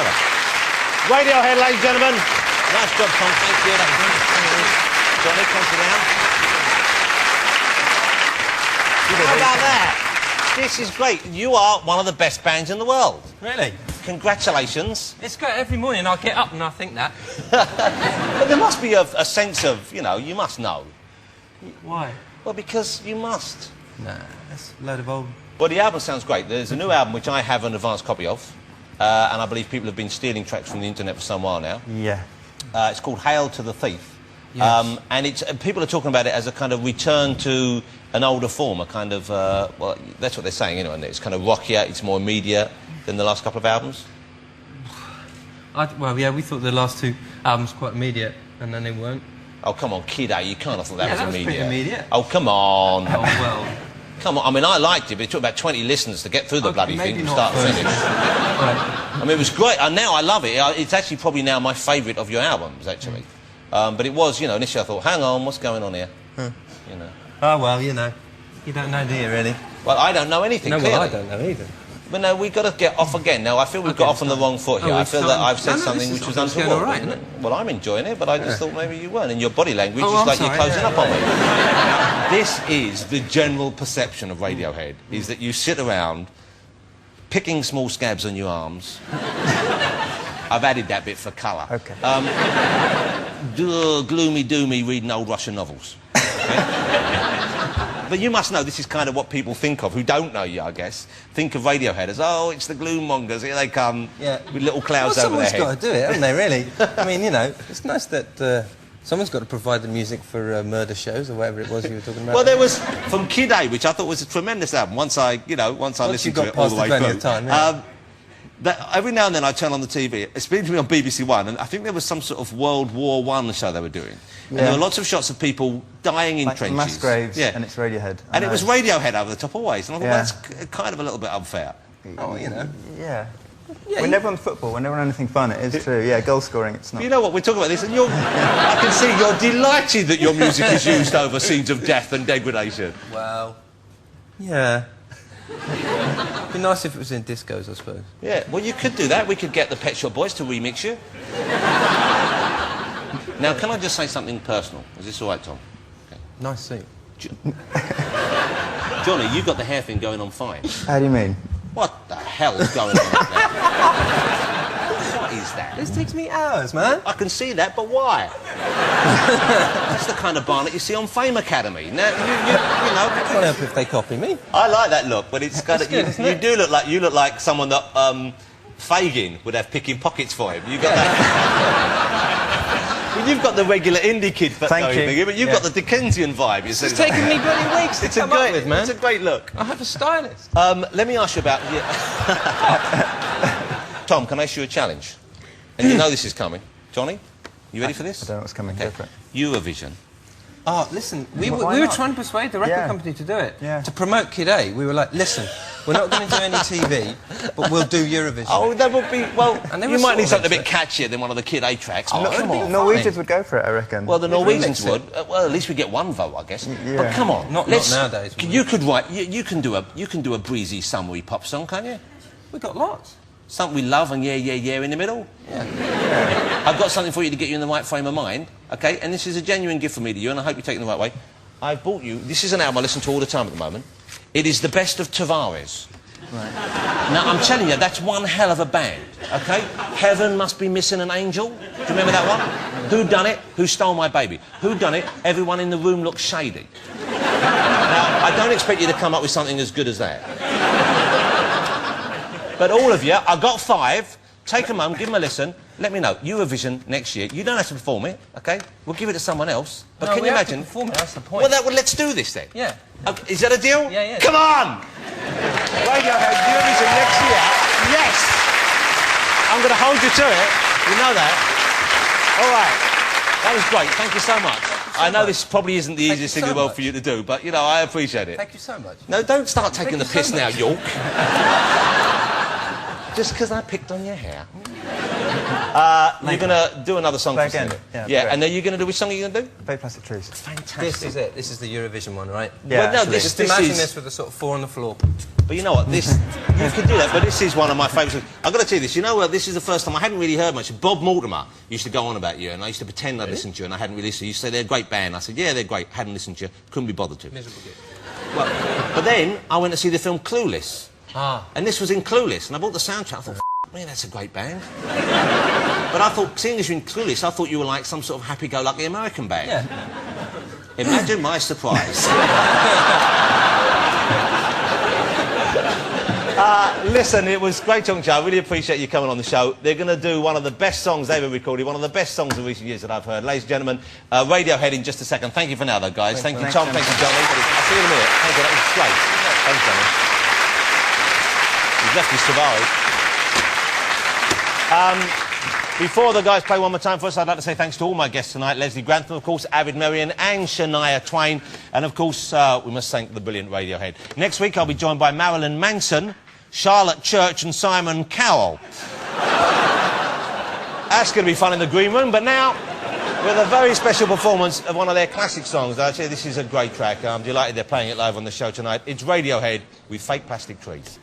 either. Radiohead, ladies and gentlemen. Nice job, Tom. Thank you. Johnny, come sit down. How about that? This is great. You are one of the best bands in the world. Really? Congratulations. It's great. Every morning I get up and I think that. But there must be a sense of, you know, you must know. Why? Well, because you must. Nah, that's a load of old... Well, the album sounds great. There's a new album which I have an advance copy of, and I believe people have been stealing tracks from the internet for some while now. Yeah. It's called Hail to the Thief. Yes. And people are talking about it as a kind of return to an older form, a kind of, well, that's what they're saying anyway, and it's kind of rockier, it's more immediate than the last couple of albums. Well, yeah, we thought the last two albums quite immediate, and then they weren't. Oh, come on, Kid A, you can't have thought that was immediate. Pretty immediate. Oh, come on. Oh, well. Come on, I mean, I liked it, but it took about 20 listens to get through the bloody thing from start to finish. Right. I mean, it was great, and now I love it. It's actually probably now my favourite of your albums, actually. But it was, you know, initially I thought, hang on, what's going on here? You know. Oh, well, you know. You don't know, do you, really? Well, I don't know anything, No, clearly. well, I don't know either. But no, we've got to get off again. Now, I feel we've got off on the wrong foot here. I feel that I've said something which was untoward. All right, isn't it? Well, I'm enjoying it, but I just thought maybe you weren't. And your body language is I'm like sorry, you're closing up on me. This is the general perception of Radiohead, is that you sit around picking small scabs on your arms. I've added that bit for colour. Okay. Gloomy doomy reading old Russian novels. Okay? But you must know this is kind of what people think of, who don't know you, I guess. Think of Radiohead as, oh, it's the gloom mongers, here they come, with little clouds over their head. Someone's got to do it, haven't they, really? I mean, you know, it's nice that someone's got to provide the music for murder shows or whatever it was you were talking about. Well, there was, from Kid A, which I thought was a tremendous album, once I listened to it all the way through. Time, yeah. Every now and then I turn on the TV, especially on BBC One, and I think there was some sort of World War I show they were doing. And there were lots of shots of people dying in trenches. Mass graves, and it's Radiohead. And it was Radiohead over the top always, and I thought, well, that's kind of a little bit unfair. Oh, you know. Yeah. We're never on football, we're never on anything fun, it is true. Yeah, goal scoring, it's not... You know what, we're talking about this, and I can see you're delighted that your music is used over scenes of death and degradation. Well, yeah. It'd be nice if it was in discos, I suppose. Yeah, well, you could do that. We could get the Pet Shop Boys to remix you. Now, can I just say something personal? Is this all right, Tom? Okay. Nice suit. Johnny, you've got the hair thing going on fine. How do you mean? What the hell is going on up there? What is that? This takes me hours, man. I can see that, but why? That's the kind of barnet you see on Fame Academy. Now, you know... I can't help if they copy me. I like that look, but it's kind of... You do look like... You look like someone that, Fagin would have picking pockets for him. You've got that... Well, you've got the regular indie kid thing, but you've got the Dickensian vibe. It's taken me bloody weeks to come up with, man. It's a great look. I have a stylist. Let me ask you about... Tom, can I issue a challenge? And you know this is coming. Johnny, you ready for this? I don't know what's coming. Go for it. Eurovision. Oh, listen, we were trying to persuade the record company to do it. Yeah. To promote Kid A. We were like, listen, we're not going to do any TV, but we'll do Eurovision. Oh, that would be... Well, you might need something a bit catchier catchier than one of the Kid A tracks. Oh, come on. Norwegians would go for it, I reckon. Well, the Norwegians would. Well, at least we get one vote, I guess. Yeah. But come on. Not nowadays. You could write... You can do a breezy, summery pop song, can't you? We've got lots. Something we love and yeah in the middle. Yeah. I've got something for you to get you in the right frame of mind, okay? And this is a genuine gift from me to you, and I hope you take it the right way. I've bought you... This is an album I listen to all the time at the moment. It is the best of Tavares. Right. Now, I'm telling you, that's one hell of a band, okay? Heaven Must Be Missing an Angel. Do you remember that one? Who Done It? Who Stole My Baby? Who Done It? Everyone in the Room Looks Shady. Now, I don't expect you to come up with something as good as that. But all of you, I've got 5. Take them home, give them a listen. Let me know. Eurovision next year. You don't have to perform it, OK? We'll give it to someone else. But no, can you imagine? Have to perform it. That's the point. Well, let's do this then. Yeah. Okay, is that a deal? Yeah. Come on! Radiohead, Eurovision next year. Yes! I'm going to hold you to it. You know that. All right. That was great. Thank you so much. I know this probably isn't the easiest thing in the world for you to do, but, you know, I appreciate it. Thank you so much. No, don't start taking the piss now, York. Just because I picked on your hair. You're going to do another song Play for again. Cindy. Yeah, Yeah, great. and then you're going to do... Which song are you going to do? Fake plastic trees. Fantastic. This is it. This is the Eurovision one, right? Yeah, Well, no, actually. Just this imagine is... this with a sort of 4 on the floor. But you know what, this... you could do that, but this is one of my favourites. I've got to tell you this, you know, this is the first time I hadn't really heard much. Bob Mortimer used to go on about you, and I used to pretend I'd listened to you, and I hadn't really listened. You used to say, they're a great band. I said, yeah, they're great. Hadn't listened to you. Couldn't be bothered to. Miserable gig. Well, but then I went to see the film Clueless. Ah. And this was in Clueless, and I bought the soundtrack. I thought, man, that's a great band. But I thought, seeing as you're in Clueless, I thought you were like some sort of happy-go-lucky American band. Yeah. Imagine my surprise. Listen, it was great talking to you. I really appreciate you coming on the show. They're going to do one of the best songs they've ever recorded, one of the best songs of recent years that I've heard. Ladies and gentlemen, Radiohead in just a second. Thank you for now, though, guys. Thank you, Tom. Thank you, Johnny. I'll see you in a minute. Thank you. That was great. Thanks, Johnny. He's left his Safari. Before the guys play one more time for us, I'd like to say thanks to all my guests tonight. Leslie Grantham, of course, Avid Merrian and Shania Twain. And, of course, we must thank the brilliant Radiohead. Next week, I'll be joined by Marilyn Manson, Charlotte Church and Simon Cowell. That's going to be fun in the green room, but now, with a very special performance of one of their classic songs. Actually, this is a great track. I'm delighted they're playing it live on the show tonight. It's Radiohead with Fake Plastic Trees.